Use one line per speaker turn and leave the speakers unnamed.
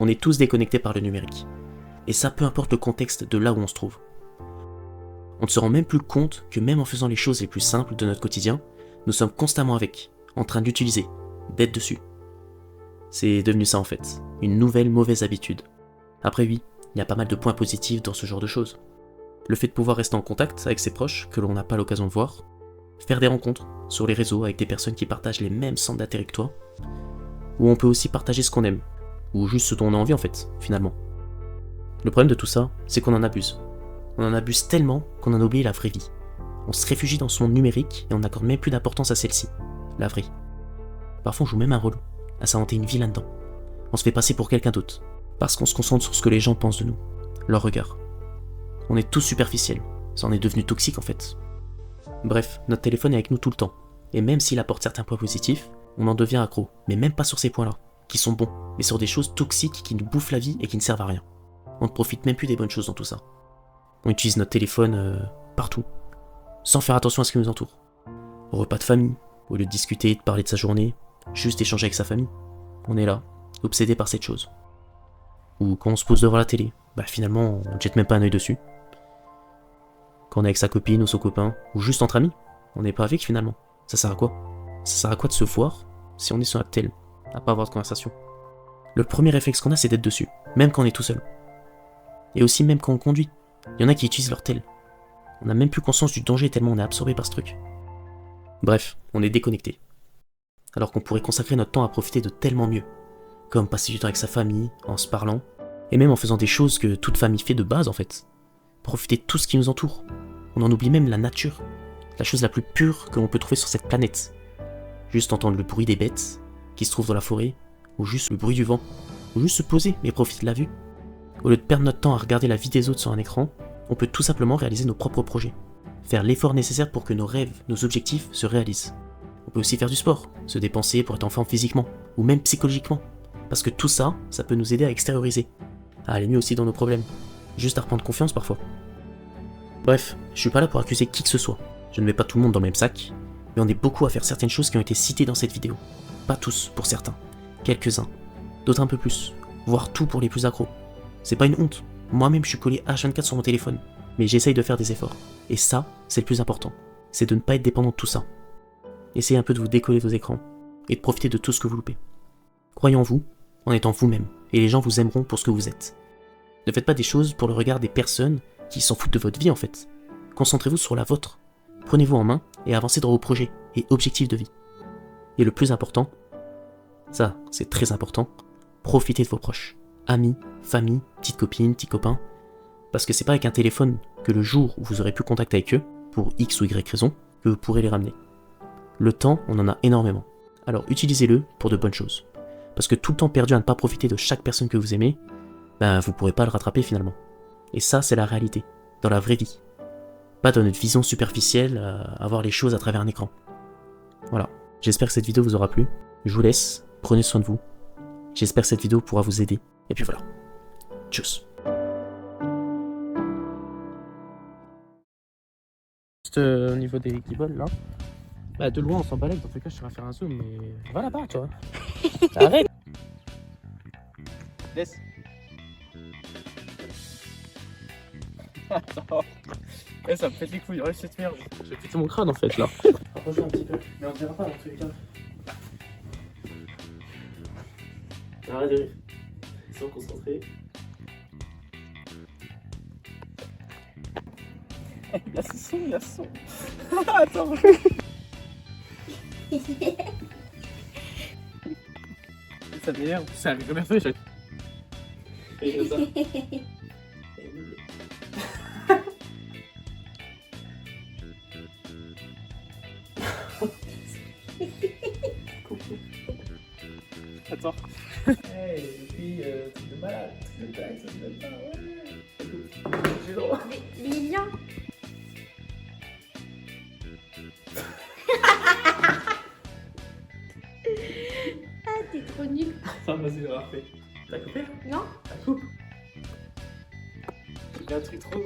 On est tous déconnectés par le numérique. Et ça, peu importe le contexte de là où on se trouve. On ne se rend même plus compte que même en faisant les choses les plus simples de notre quotidien, nous sommes constamment avec, en train de l'utiliser, d'être dessus. C'est devenu ça en fait, une nouvelle mauvaise habitude. Après oui, il y a pas mal de points positifs dans ce genre de choses. Le fait de pouvoir rester en contact avec ses proches que l'on n'a pas l'occasion de voir, faire des rencontres sur les réseaux avec des personnes qui partagent les mêmes centres d'intérêt que toi, où on peut aussi partager ce qu'on aime, ou juste ce dont on a envie en fait, finalement. Le problème de tout ça, c'est qu'on en abuse. On en abuse tellement qu'on en a oublié la vraie vie. On se réfugie dans ce monde numérique et on n'accorde même plus d'importance à celle-ci, la vraie. Parfois on joue même un rôle, à s'inventer une vie là-dedans. On se fait passer pour quelqu'un d'autre, parce qu'on se concentre sur ce que les gens pensent de nous, leur regard. On est tous superficiels, ça en est devenu toxique en fait. Bref, notre téléphone est avec nous tout le temps, et même s'il apporte certains points positifs, on en devient accro, mais même pas sur ces points-là, qui sont bons, mais sur des choses toxiques qui nous bouffent la vie et qui ne servent à rien. On ne profite même plus des bonnes choses dans tout ça. On utilise notre téléphone partout, sans faire attention à ce qui nous entoure. Au repas de famille, au lieu de discuter et de parler de sa journée, juste échanger avec sa famille. On est là, obsédé par cette chose. Ou quand on se pose devant la télé, finalement on ne jette même pas un œil dessus. Quand on est avec sa copine ou son copain, ou juste entre amis, on n'est pas avec finalement. Ça sert à quoi? Ça sert à quoi de se voir si on est sur un tel, à pas avoir de conversation? Le premier réflexe qu'on a, c'est d'être dessus, même quand on est tout seul. Et aussi même quand on conduit. Il y en a qui utilisent leur tel. On n'a même plus conscience du danger tellement on est absorbé par ce truc. Bref, on est déconnecté. Alors qu'on pourrait consacrer notre temps à profiter de tellement mieux. Comme passer du temps avec sa famille, en se parlant, et même en faisant des choses que toute famille fait de base en fait. Profiter de tout ce qui nous entoure. On en oublie même la nature, la chose la plus pure que l'on peut trouver sur cette planète. Juste entendre le bruit des bêtes qui se trouvent dans la forêt, ou juste le bruit du vent, ou juste se poser et profiter de la vue. Au lieu de perdre notre temps à regarder la vie des autres sur un écran, on peut tout simplement réaliser nos propres projets. Faire l'effort nécessaire pour que nos rêves, nos objectifs se réalisent. On peut aussi faire du sport, se dépenser pour être en forme physiquement, ou même psychologiquement. Parce que tout ça, ça peut nous aider à extérioriser, à aller mieux aussi dans nos problèmes, juste à reprendre confiance parfois. Bref, je suis pas là pour accuser qui que ce soit, je ne mets pas tout le monde dans le même sac, mais on est beaucoup à faire certaines choses qui ont été citées dans cette vidéo. Pas tous, pour certains, quelques-uns, d'autres un peu plus, voire tout pour les plus accros. C'est pas une honte, moi-même je suis collé H24 sur mon téléphone, mais j'essaye de faire des efforts. Et ça, c'est le plus important, c'est de ne pas être dépendant de tout ça. Essayez un peu de vous décoller vos écrans, et de profiter de tout ce que vous loupez. Croyez en vous, en étant vous-même, et les gens vous aimeront pour ce que vous êtes. Ne faites pas des choses pour le regard des personnes qui s'en foutent de votre vie en fait. Concentrez-vous sur la vôtre, prenez-vous en main et avancez dans vos projets et objectifs de vie. Et le plus important, ça c'est très important, profitez de vos proches. Amis, famille, petite copine, petit copain, parce que c'est pas avec un téléphone que le jour où vous aurez pu contacter avec eux, pour X ou Y raison, que vous pourrez les ramener. Le temps, on en a énormément, alors utilisez-le pour de bonnes choses. Parce que tout le temps perdu à ne pas profiter de chaque personne que vous aimez, vous pourrez pas le rattraper finalement. Et ça, c'est la réalité, dans la vraie vie. Pas dans notre vision superficielle, à voir les choses à travers un écran. Voilà, j'espère que cette vidéo vous aura plu. Je vous laisse, prenez soin de vous. J'espère que cette vidéo pourra vous aider. Et puis voilà. Tchuss. Juste au niveau des guibolles là. De loin on s'en balèque, dans tous les cas je serais faire un zoom, mais va là-bas tu vois. Arrête. Laisse. Attends. Ça me fait des couilles, reste cette merde. J'ai pété mon crâne en fait là. Rapproche-toi un petit peu, mais on dira pas dans tous les cas. Arrête de rire. Ils sont concentrés. Il y a ce son, il y a ce son. Attends. Ça m'énerve, ça arrive combien de fois, et comme ça. Attends. Hey, les filles, truc de malade. Ça me donne pas, ouais. J'ai le droit.
Lilian. Ah, t'es trop nul.
Ça, vas-y, refait. T'as coupé?
Non?
T'as coupé? J'ai un truc trop.